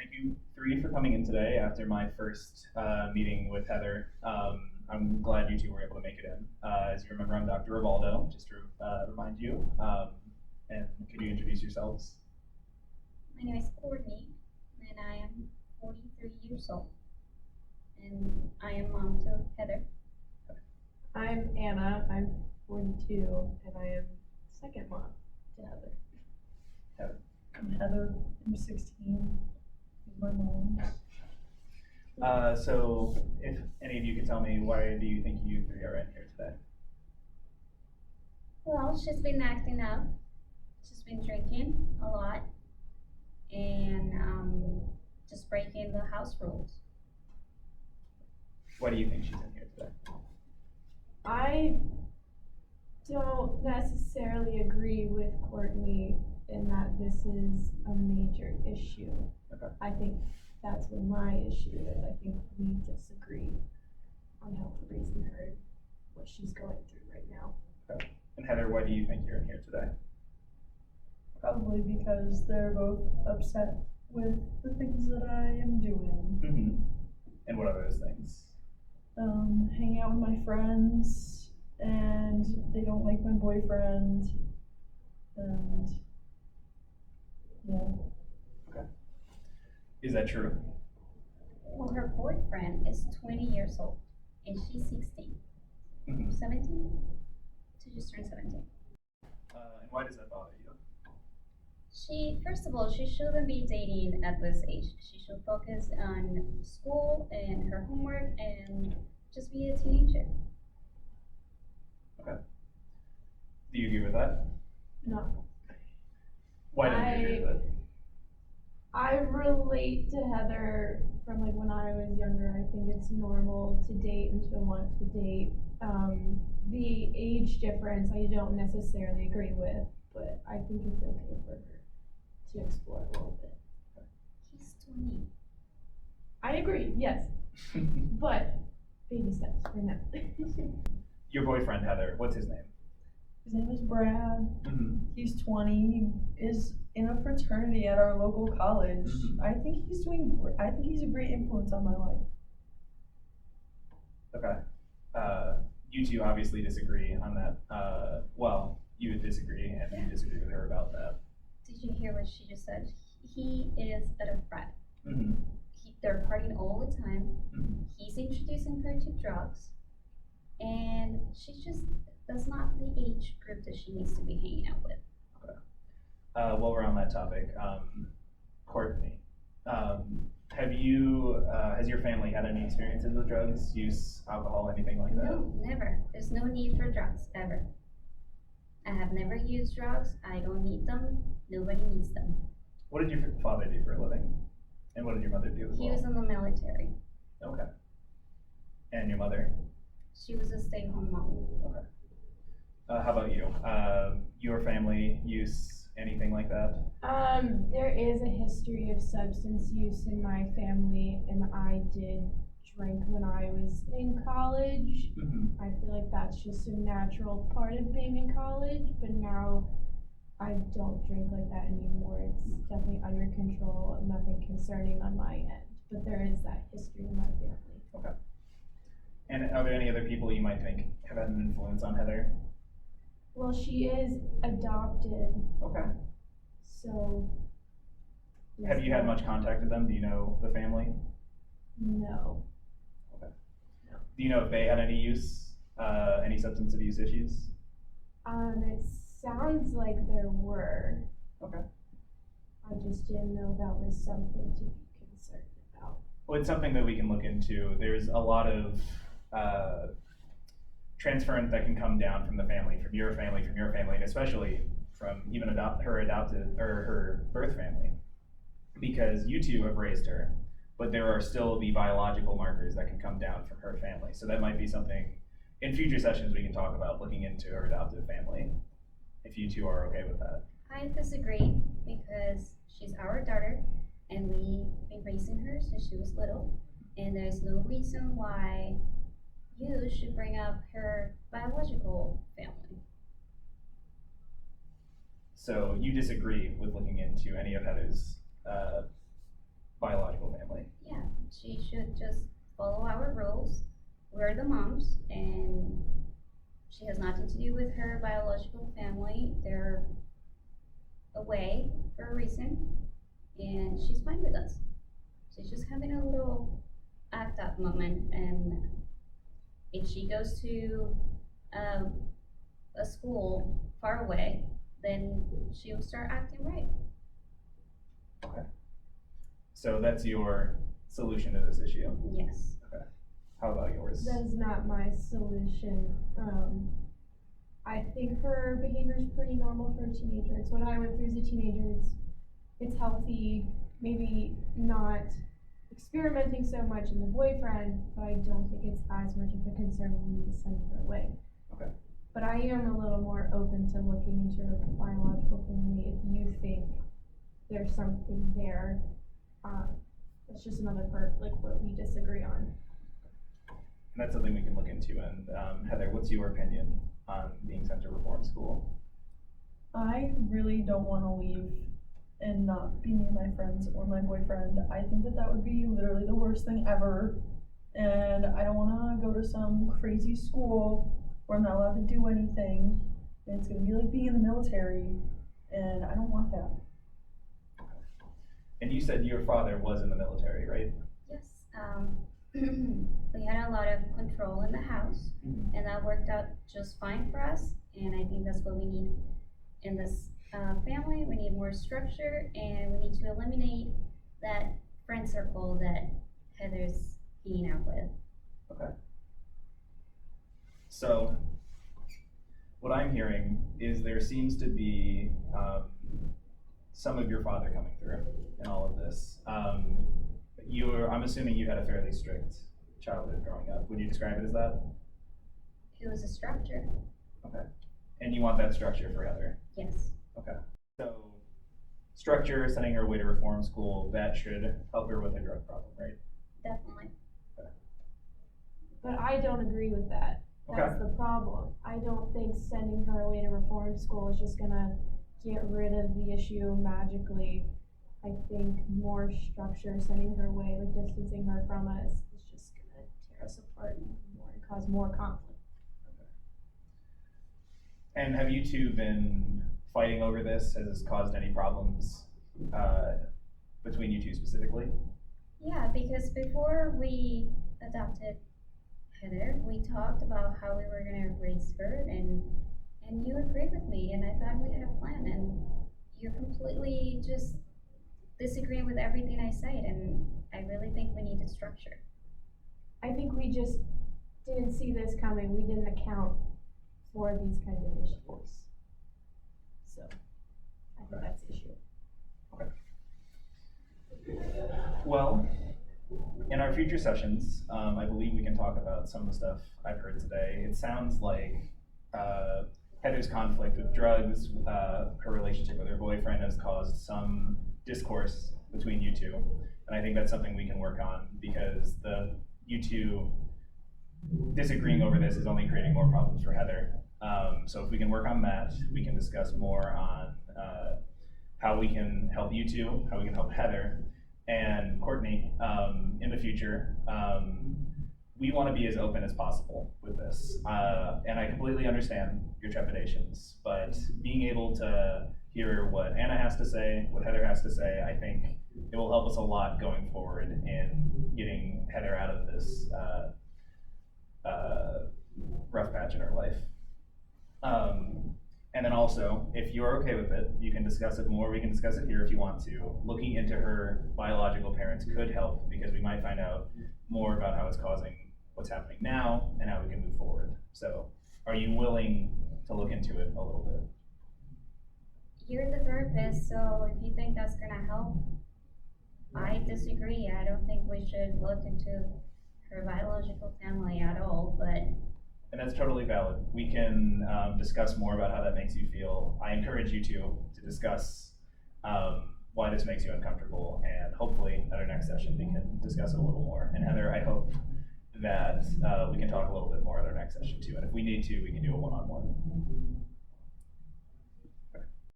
thank you three for coming in today after my first meeting with Heather. I'm glad you two were able to make it in. As you remember, I'm Dr. Rivaldo, just to remind you. And could you introduce yourselves? My name is Courtney, and I am 43 years old, and I am mom to Heather. I'm Anna, I'm 42, and I am second mom to Heather. Heather. I'm Heather, I'm 16, with my mom. So if any of you could tell me, why do you think you three are in here today? Well, she's been acting up. She's been drinking a lot, and just breaking the house rules. Why do you think she's in here today? I don't necessarily agree with Courtney in that this is a major issue. Okay. I think that's what my issue is. I think we disagree on how to reason her, what she's going through right now. Okay. And Heather, why do you think you're in here today? Probably because they're both upset with the things that I am doing. Mm-hmm. And what are those things? Hanging out with my friends, and they don't like my boyfriend, and yeah. Okay. Is that true? Well, her boyfriend is 20 years old, and she's 16. Mm-hmm. 17? She just turned 17. And why does that bother you? First of all, she shouldn't be dating at this age. She should focus on school and her homework and just be a teenager. Okay. Do you agree with that? No. Why don't you agree with it? I relate to Heather from like when I was younger. I think it's normal to date and to want to date. The age difference I don't necessarily agree with, but I think it's okay for her to explore a little bit. He's 20. I agree, yes, but baby steps for now. Your boyfriend, Heather, what's his name? His name is Brad. Mm-hmm. He's 20. He is in a fraternity at our local college. Mhm. I think he's a great influence on my life. Okay. You two obviously disagree on that. Well, you would disagree, and you disagree with her about that. Did you hear what she just said? He is at a frat. Mm-hmm. They're partying all the time. Mm-hmm. He's introducing her to drugs, and that's not the age group that she needs to be hanging out with. Okay. While we're on that topic, Courtney, has your family had any experiences with drugs, use, alcohol, anything like that? No, never. There's no need for drugs, ever. I have never used drugs. I don't need them. Nobody needs them. What did your father do for a living? And what did your mother do as He well? was in the military. Okay. And your mother? She was a stay-at-home mom. Okay. How about you? Your family use anything like that? There is a history of substance use in my family, and I did drink when I was in college. Mm-hmm. I feel like that's just a natural part of being in college, but now I don't drink like that anymore. It's definitely under control, nothing concerning on my end, but there is that history in my family. Okay. And are there any other people you might think have had an influence on Heather? Well, she is adopted, Okay. so. Have you had much contact with them? Do you know the family? No. Okay. Do you know if they had any use, any substance abuse issues? It sounds like there were. Okay. I just didn't know that was something to be concerned about. Well, it's something that we can look into. There's a lot of transference that can come down from the family, from your family, and especially from even her adopted or her birth family, because you two have raised her, but there are still the biological markers that can come down from her family. So that might be something in future sessions we can talk about, looking into her adoptive family, if you two are okay with that. I disagree because she's our daughter and we've been raising her since she was little, and there's no reason why you should bring up her biological family. So you disagree with looking into any of Heather's biological we're the moms, and she has nothing to do with her biological family. They're away for a reason, and she's fine with us. She's just having a little act up moment, and if she goes to um, a school far away, then she'll start acting right. So that's your solution to this issue. Yes. How about yours? That is not my solution. I think her behavior is pretty normal for a teenager. It's what I went through as a teenager. It's healthy, maybe not experimenting so much in the boyfriend, but I don't think it's as much of a concern when we need to send her away. Okay. But I am a little more open to looking into her biological family if you think there's something there. That's just another part, like, what we disagree on. And that's something we can look into. And Heather, what's your opinion on being sent to reform school? I really don't want to leave and not be near my friends or my boyfriend. I think that would be literally the worst thing ever. And I don't want to go to some crazy school where I'm not allowed to do anything. And it's going to be like being in the military. And I don't want that. And you said your father was in the military, right? Yes. We had a lot of control in the house, and that worked out just fine for us. And I think that's what we need in this family. We need more structure, and we need to eliminate that friend circle that Heather's hanging out with. Okay. So, what I'm hearing is there seems to be some of your father coming through in all of this. I'm assuming you had a fairly strict childhood growing up. Would you describe it as that? It was a structure. Okay. And you want that structure for Heather? Yes. Okay. So, structure, sending her away to reform school, that should help her with a drug problem, right? Definitely. But I don't agree with that. That's the problem. I don't think sending her away to reform school is just gonna get rid of the issue magically. I think more structure, sending her away, like distancing her from us, is just gonna tear us apart more and cause more conflict. And have you two been fighting over this? Has this caused any problems between you two specifically? Yeah, because before we adopted Heather, we talked about how we were gonna raise her, and you agreed with me, and I thought we had a plan, and you're completely just disagreeing with everything I said, and I really think we needed structure. I think we just didn't see this coming. We didn't account for these kinds of issues. So, I think that's the issue. Well, in our future sessions, I believe we can talk about some of the stuff I've heard today. It sounds like Heather's conflict with drugs, her relationship with her boyfriend has caused some discourse between you two. And I think that's something we can work on because you two disagreeing over this is only creating more problems for Heather. So if we can work on that, we can discuss more on how we can help you two, how we can help Heather. And Courtney, in the future, we want to be as open as possible with this. And I completely understand your trepidations, but being able to hear what Anna has to say, what Heather has to say, I think it will help us a lot going forward in getting Heather out of this rough patch in her life. And then also, if you're okay with it, you can discuss it more. We can discuss it here if you want to. Looking into her biological parents could help because we might find out more about how it's causing what's happening now and how we can move forward. So, are you willing to look into it a little bit? You're the therapist, so if you think that's gonna help, I disagree. I don't think we should look into her biological family at all, but. And that's totally valid. We can discuss more about how that makes you feel. I encourage you to discuss why this makes you uncomfortable, and hopefully at our next session we can discuss it a little more. And Heather, I hope that we can talk a little bit more at our next session too. And if we need to, we can do a one-on-one.